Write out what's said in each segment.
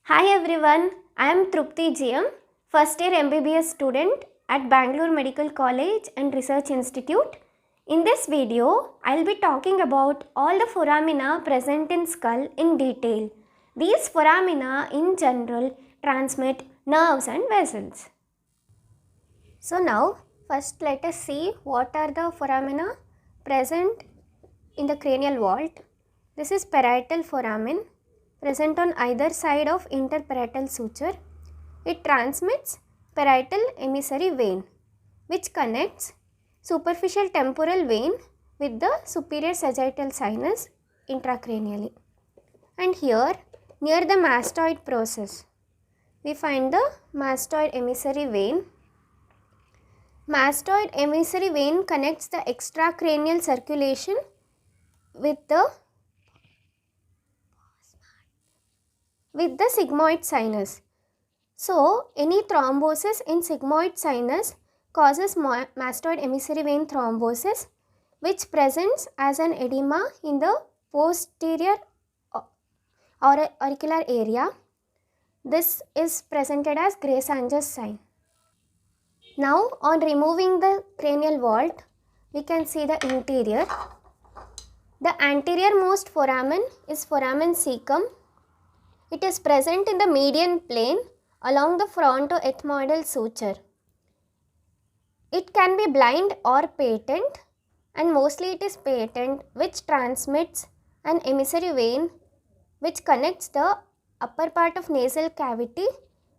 Hi everyone, I am THRUPTHI G M, first year MBBS student at Bangalore Medical College and Research Institute. In this video, I will be talking about all the foramina present in skull in detail. These foramina in general transmit nerves and vessels. So now, first let us see what are the foramina present in the cranial vault. This is parietal foramen, present on either side of interparietal suture. It transmits parietal emissary vein, which connects superficial temporal vein with the superior sagittal sinus intracranially. And here, near the mastoid process, we find the mastoid emissary vein. Mastoid emissary vein connects the extracranial circulation with the sigmoid sinus. So, any thrombosis in sigmoid sinus causes mastoid emissary vein thrombosis, which presents as an edema in the posterior auricular area. This is presented as greisanger sign. Now, on removing the cranial vault, we can see the interior. The anterior most foramen is foramen caecum. It is present in the median plane along the fronto-ethmoidal suture. It can be blind or patent, and mostly it is patent, which transmits an emissary vein which connects the upper part of nasal cavity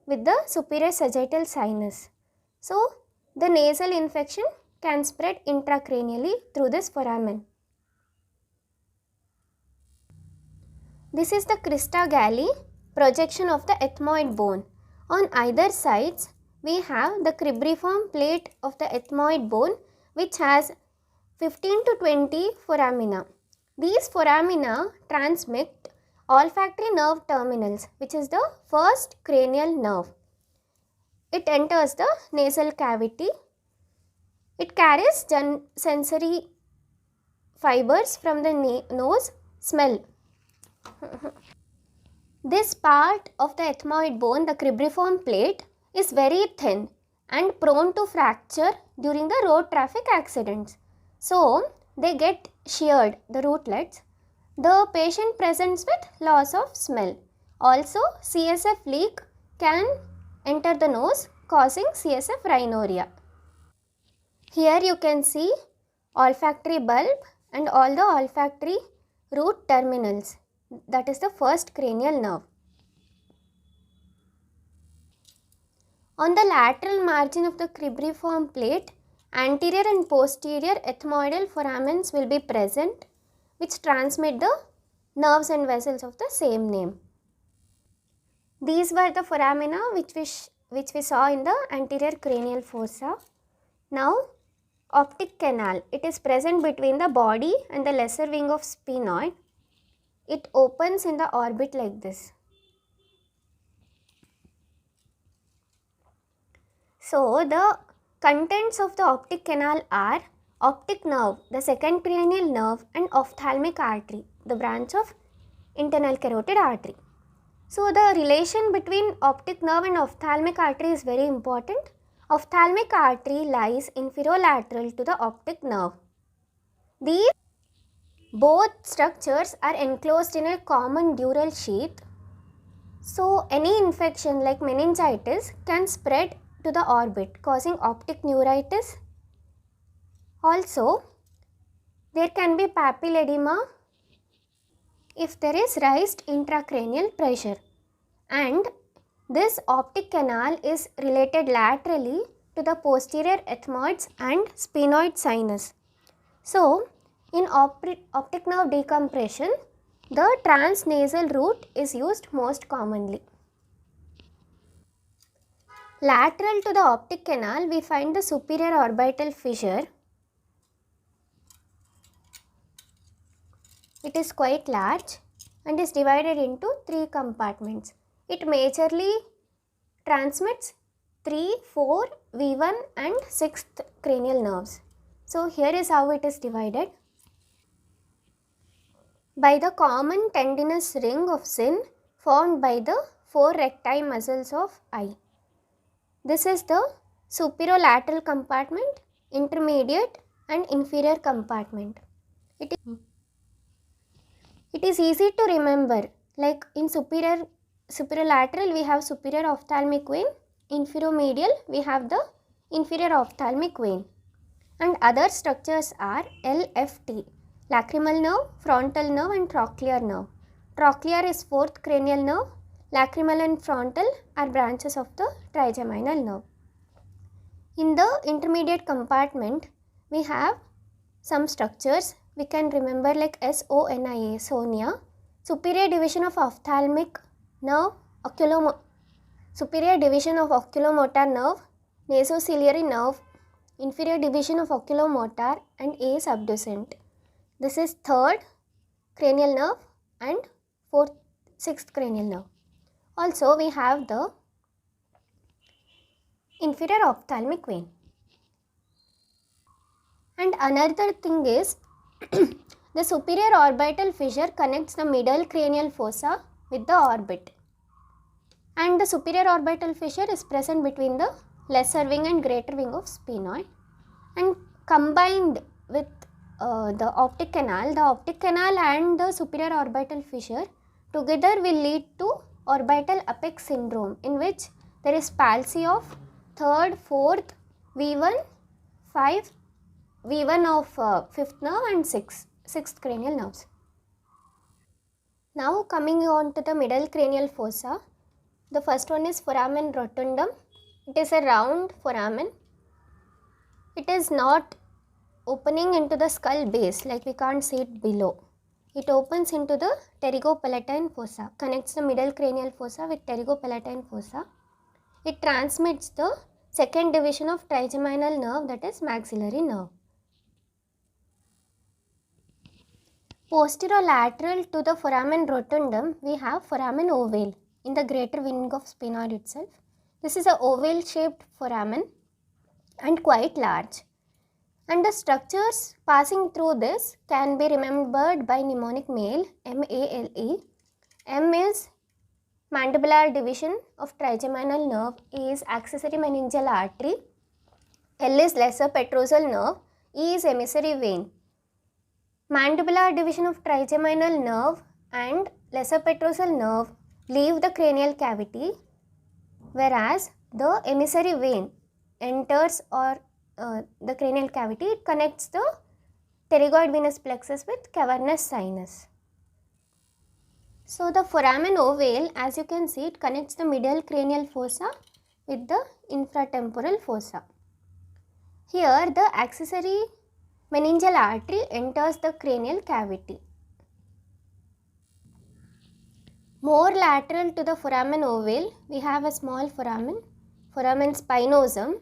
with the superior sagittal sinus. So, the nasal infection can spread intracranially through this foramen. This is the crista galli projection of the ethmoid bone. On either sides, we have the cribriform plate of the ethmoid bone, which has 15 to 20 foramina. These foramina transmit olfactory nerve terminals, which is the first cranial nerve. It enters the nasal cavity. It carries sensory fibers from the nose, smell. This part of the ethmoid bone, the cribriform plate, is very thin and prone to fracture during the road traffic accidents. So, they get sheared, the rootlets. The patient presents with loss of smell. Also, CSF leak can enter the nose, causing CSF rhinorrhea. Here you can see olfactory bulb and all the olfactory root terminals. That is the first cranial nerve. On the lateral margin of the cribriform plate, anterior and posterior ethmoidal foramens will be present, which transmit the nerves and vessels of the same name. These were the foramina which we saw in the anterior cranial fossa. Now, optic canal. It is present between the body and the lesser wing of sphenoid. It opens in the orbit like this. So, the contents of the optic canal are optic nerve, the second cranial nerve, and ophthalmic artery, the branch of internal carotid artery. So, the relation between optic nerve and ophthalmic artery is very important. Ophthalmic artery lies inferolateral to the optic nerve. These both structures are enclosed in a common dural sheath. So, any infection like meningitis can spread to the orbit, causing optic neuritis. Also, there can be papilledema if there is raised intracranial pressure, and this optic canal is related laterally to the posterior ethmoids and sphenoid sinus. So, in optic nerve decompression, the transnasal route is used most commonly. Lateral to the optic canal, we find the superior orbital fissure. It is quite large and is divided into 3 compartments. It majorly transmits 3, 4, V1 and 6th cranial nerves. So, here is how it is divided. By the common tendinous ring of Zinn formed by the 4 recti muscles of eye. This is the superolateral compartment, intermediate and inferior compartment. It is easy to remember, like in superolateral we have superior ophthalmic vein, inferior-medial we have the inferior ophthalmic vein, and other structures are LFT, lacrimal nerve, frontal nerve and trochlear nerve. Trochlear is 4th cranial nerve, lacrimal and frontal are branches of the trigeminal nerve. In the intermediate compartment, we have some structures we can remember like SONIA, sonia, superior division of ophthalmic nerve, superior division of oculomotor nerve, nasociliary nerve, inferior division of oculomotor and A subducent. This is 3rd cranial nerve and 6th cranial nerve. Also we have the inferior ophthalmic vein. And another thing is the superior orbital fissure connects the middle cranial fossa with the orbit. And the superior orbital fissure is present between the lesser wing and greater wing of sphenoid. And combined with the optic canal and the superior orbital fissure together will lead to orbital apex syndrome, in which there is palsy of 3rd, 4th, V1, 5, V1 of 5th nerve and 6th cranial nerves. Now coming on to the middle cranial fossa, the first one is foramen rotundum. It is a round foramen. It is not opening into the skull base, like we can't see it below. It opens into the pterygopalatine fossa, connects the middle cranial fossa with pterygopalatine fossa. It transmits the 2nd division of trigeminal nerve, that is maxillary nerve. Posterolateral to the foramen rotundum, we have foramen ovale in the greater wing of sphenoid itself. This is a oval shaped foramen and quite large. And the structures passing through this can be remembered by mnemonic male, MALE. M is mandibular division of trigeminal nerve, A is accessory meningeal artery, L is lesser petrosal nerve, E is emissary vein. Mandibular division of trigeminal nerve and lesser petrosal nerve leave the cranial cavity, whereas the emissary vein enters the cranial cavity. It connects the pterygoid venous plexus with cavernous sinus. So the foramen ovale, as you can see, it connects the middle cranial fossa with the infratemporal fossa. Here the accessory meningeal artery enters the cranial cavity. More lateral to the foramen ovale, we have a small foramen, foramen spinosum.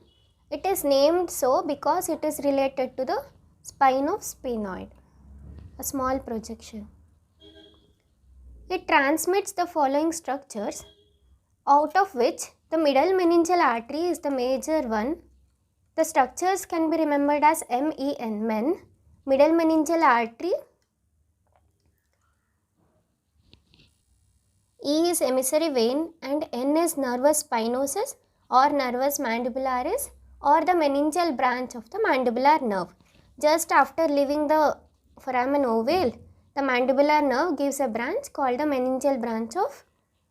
It is named so because it is related to the spine of sphenoid, a small projection. It transmits the following structures, out of which the middle meningeal artery is the major one. The structures can be remembered as MEN, men, middle meningeal artery, E is emissary vein and N is nervus spinosus or nervus mandibularis or the meningeal branch of the mandibular nerve. Just after leaving the foramen ovale, the mandibular nerve gives a branch called the meningeal branch of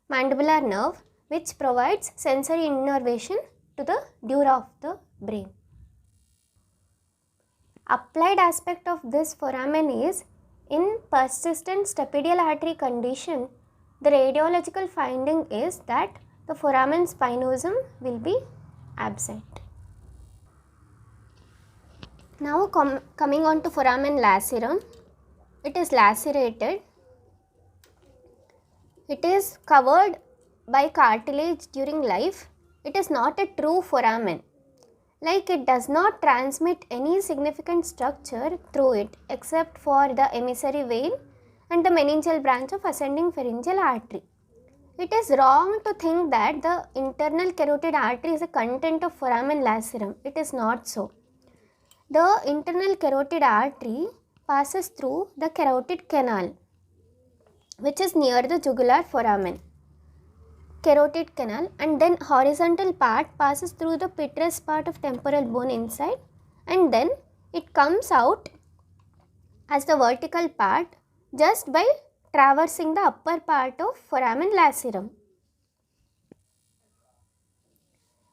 mandibular nerve, which provides sensory innervation to the dura of the brain. Applied aspect of this foramen is, in persistent stapedial artery condition, the radiological finding is that the foramen spinosum will be absent. Now coming on to foramen lacerum, it is lacerated. It is covered by cartilage during life. It is not a true foramen. Like, it does not transmit any significant structure through it except for the emissary vein and the meningeal branch of ascending pharyngeal artery. It is wrong to think that the internal carotid artery is a content of foramen lacerum. It is not so. The internal carotid artery passes through the carotid canal, which is near the jugular foramen. carotid canal, and then horizontal part passes through the pitreous part of temporal bone inside, and then it comes out as the vertical part just by traversing the upper part of foramen lacerum.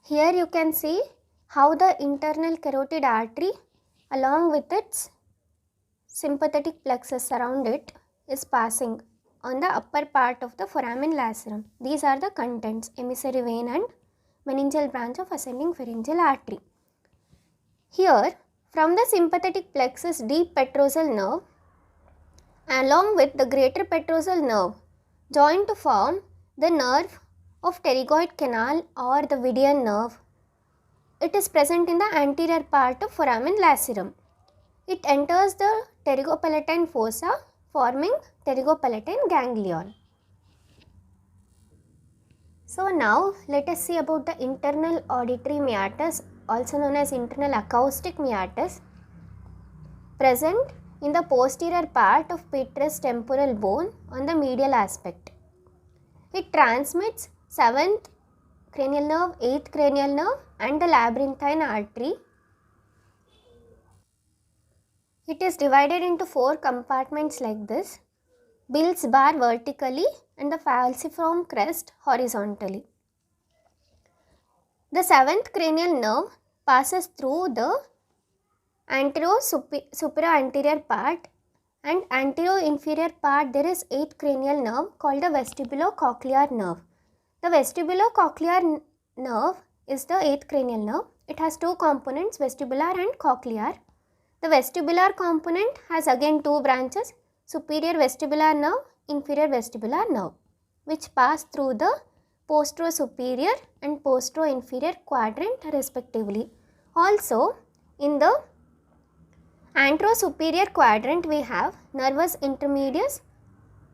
Here you can see how the internal carotid artery along with its sympathetic plexus around it is passing on the upper part of the foramen lacerum. These are the contents: emissary vein and meningeal branch of ascending pharyngeal artery. Here, from the sympathetic plexus, deep petrosal nerve along with the greater petrosal nerve join to form the nerve of pterygoid canal or the Vidian nerve. It is present in the anterior part of foramen lacerum. It enters the pterygopalatine fossa forming pterygopalatine ganglion. So now let us see about the internal auditory meatus, also known as internal acoustic meatus, present in the posterior part of pitreous temporal bone on the medial aspect. It transmits 7th cranial nerve, 8th cranial nerve and the labyrinthine artery. It is divided into 4 compartments like this: Bill's bar vertically and the falciform crest horizontally. The 7th cranial nerve passes through the supra-anterior part, and anterior-inferior part there is 8th cranial nerve called the vestibulocochlear nerve. The vestibulocochlear nerve is the 8th cranial nerve. It has 2 components, vestibular and cochlear. The vestibular component has again 2 branches, superior vestibular nerve, inferior vestibular nerve, which pass through the postero-superior and postero-inferior quadrant respectively. Also, in the antero-superior quadrant we have nervus intermedius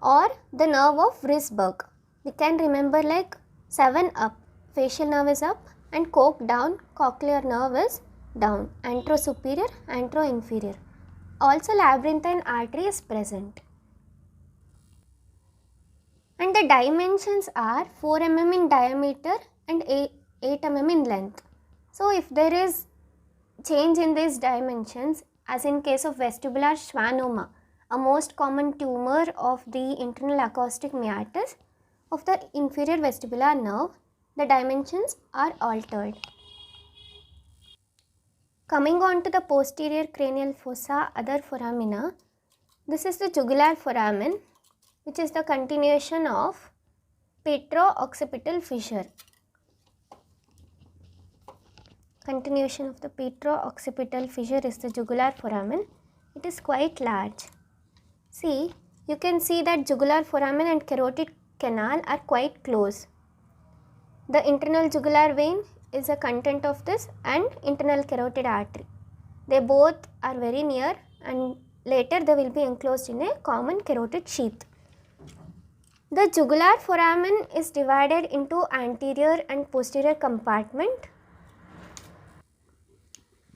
or the nerve of Risberg. We can remember like 7 up, facial nerve is up, and coke down, cochlear nerve is down, antero-superior, antero-inferior. Also labyrinthine artery is present. And the dimensions are 4 mm in diameter and 8 mm in length. So if there is change in these dimensions, as in case of vestibular schwannoma, a most common tumor of the internal acoustic meatus of the inferior vestibular nerve, the dimensions are altered. Coming on to the posterior cranial fossa, other foramina, this is the jugular foramen, which is the continuation of petro-occipital fissure. Continuation of the petro-occipital fissure is the jugular foramen. It is quite large. See, you can see that jugular foramen and carotid canal are quite close. The internal jugular vein is a content of this and internal carotid artery. They both are very near and later they will be enclosed in a common carotid sheath. The jugular foramen is divided into anterior and posterior compartment.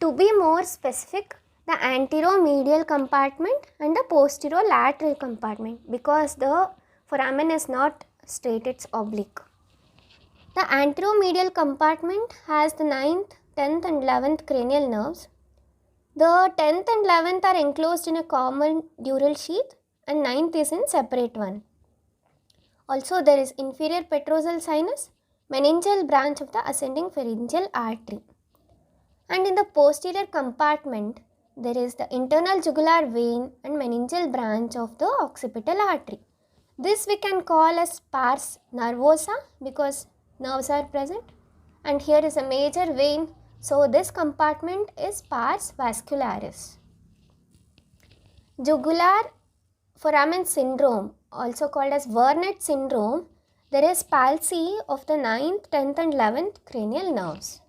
To be more specific, the anteromedial compartment and the posterolateral compartment, because the foramen is not straight, it's oblique. The anteromedial compartment has the 9th, 10th and 11th cranial nerves. The 10th and 11th are enclosed in a common dural sheath and 9th is in separate one. Also there is inferior petrosal sinus, meningeal branch of the ascending pharyngeal artery. And in the posterior compartment, there is the internal jugular vein and meningeal branch of the occipital artery. This we can call as pars nervosa because nerves are present, and here is a major vein, so this compartment is pars vascularis. Jugular foramen syndrome, also called as Wernicke syndrome, there is palsy of the 9th, 10th and 11th cranial nerves.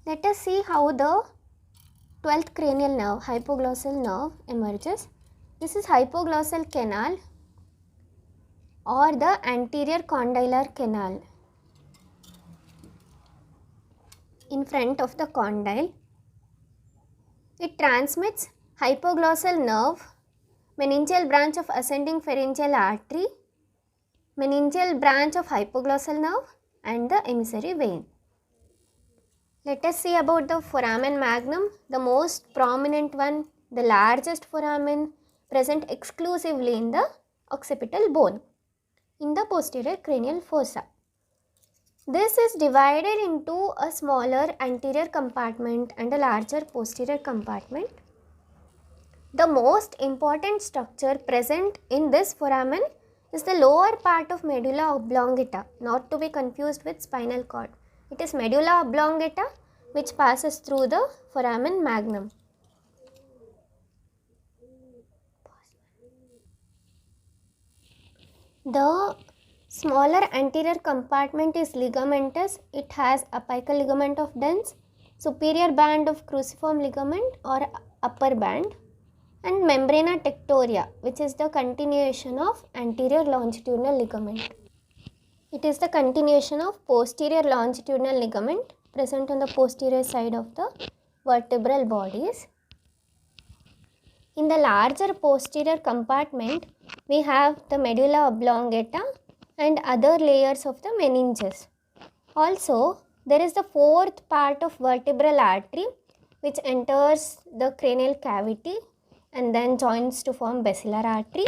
Let us see how the 12th cranial nerve, hypoglossal nerve, emerges. This is hypoglossal canal or the anterior condylar canal in front of the condyle. It transmits hypoglossal nerve, meningeal branch of ascending pharyngeal artery meningeal branch of hypoglossal nerve and the emissary vein. Let us see about the foramen magnum, the most prominent one, the largest foramen present exclusively in the occipital bone, in the posterior cranial fossa. This is divided into a smaller anterior compartment and a larger posterior compartment. The most important structure present in this foramen is the lower part of medulla oblongata, not to be confused with spinal cord. It is medulla oblongata which passes through the foramen magnum. The smaller anterior compartment is ligamentous. It has apical ligament of Dens, superior band of cruciform ligament or upper band, and membrana tectoria, which is the continuation of anterior longitudinal ligament. It is the continuation of posterior longitudinal ligament present on the posterior side of the vertebral bodies. In the larger posterior compartment, we have the medulla oblongata and other layers of the meninges. Also, there is the fourth part of vertebral artery which enters the cranial cavity and then joins to form basilar artery.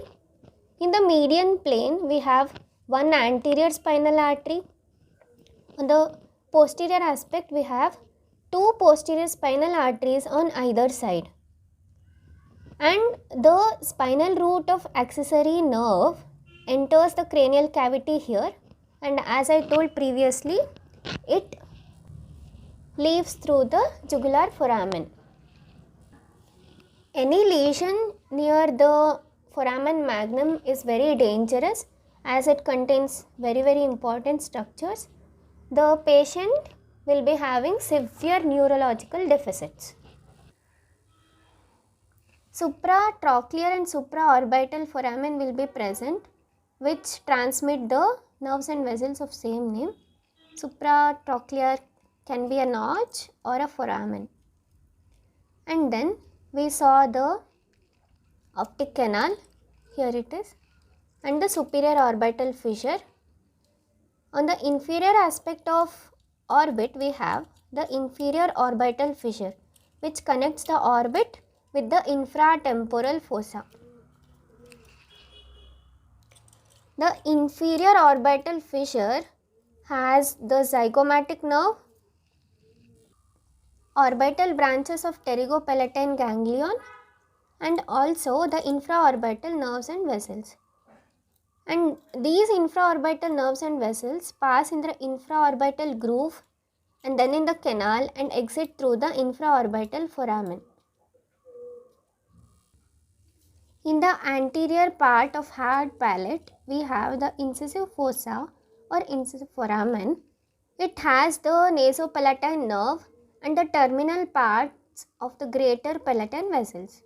In the median plane, we have one anterior spinal artery. On the posterior aspect, we have two posterior spinal arteries on either side. And the spinal root of accessory nerve enters the cranial cavity here, and as I told previously, it leaves through the jugular foramen. Any lesion near the foramen magnum is very dangerous as it contains very important structures. The patient will be having severe neurological deficits. Supratrochlear and supraorbital foramen will be present, which transmit the nerves and vessels of same name. Supratrochlear can be a notch or a foramen. And then we saw the optic canal, here it is, and the superior orbital fissure. On the inferior aspect of orbit, we have the inferior orbital fissure, which connects the orbit with the infratemporal fossa. The inferior orbital fissure has the zygomatic nerve, orbital branches of pterygopalatine ganglion, and also the infraorbital nerves and vessels. And these infraorbital nerves and vessels pass in the infraorbital groove and then in the canal and exit through the infraorbital foramen. In the anterior part of hard palate, we have the incisive fossa or incisive foramen. It has the nasopalatine nerve and the terminal parts of the greater palatine vessels.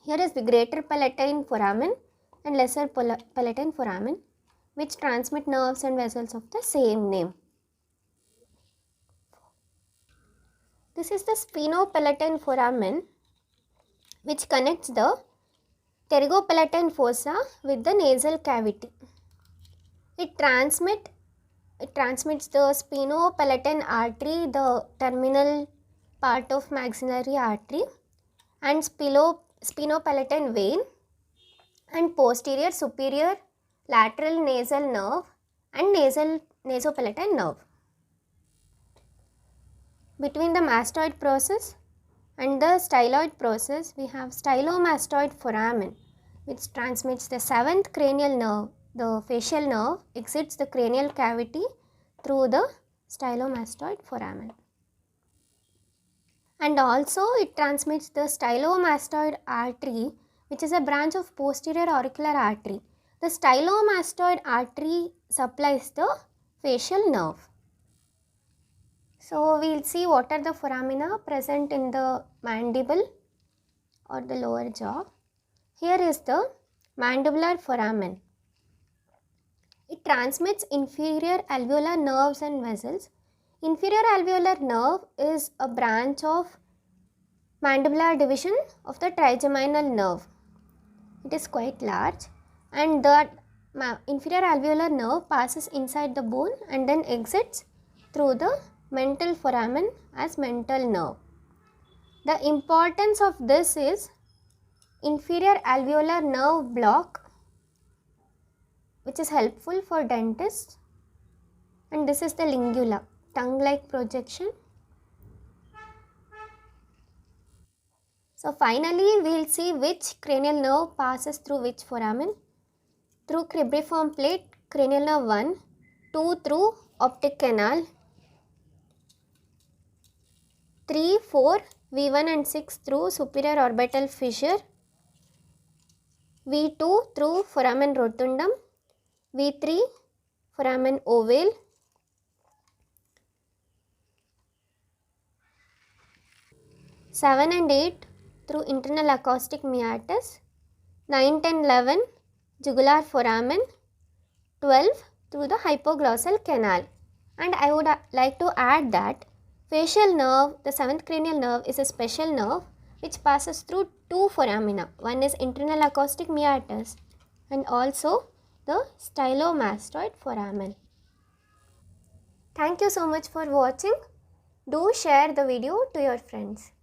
Here is the greater palatine foramen and lesser palatine foramen, which transmit nerves and vessels of the same name. This is the spinopalatine foramen, which connects the pterygopalatine fossa with the nasal cavity. It transmits the spinopalatine artery, the terminal part of maxillary artery, and spinopalatine vein, and posterior, superior, lateral nasal nerve and nasopalatine nerve. Between the mastoid process and the styloid process, we have stylomastoid foramen, which transmits the seventh cranial nerve. The facial nerve exits the cranial cavity through the stylomastoid foramen. And also it transmits the stylomastoid artery, which is a branch of posterior auricular artery. The stylomastoid artery supplies the facial nerve. So, we will see what are the foramina present in the mandible or the lower jaw. Here is the mandibular foramen. It transmits inferior alveolar nerves and vessels. Inferior alveolar nerve is a branch of mandibular division of the trigeminal nerve. It is quite large, and that inferior alveolar nerve passes inside the bone and then exits through the mental foramen as mental nerve. The importance of this is inferior alveolar nerve block, which is helpful for dentists, and this is the lingula, tongue-like projection. So finally we will see which cranial nerve passes through which foramen. Through cribriform plate, cranial nerve 1, 2 through optic canal, 3, 4, V1 and 6 through superior orbital fissure, V2 through foramen rotundum, V3 foramen ovale, 7 and 8 through internal acoustic meatus, 9, 10, 11 jugular foramen, 12 through the hypoglossal canal. And I would like to add that facial nerve, the 7th cranial nerve, is a special nerve which passes through two foramina. One is internal acoustic meatus and also the stylomastoid foramen. Thank you so much for watching. Do share the video to your friends.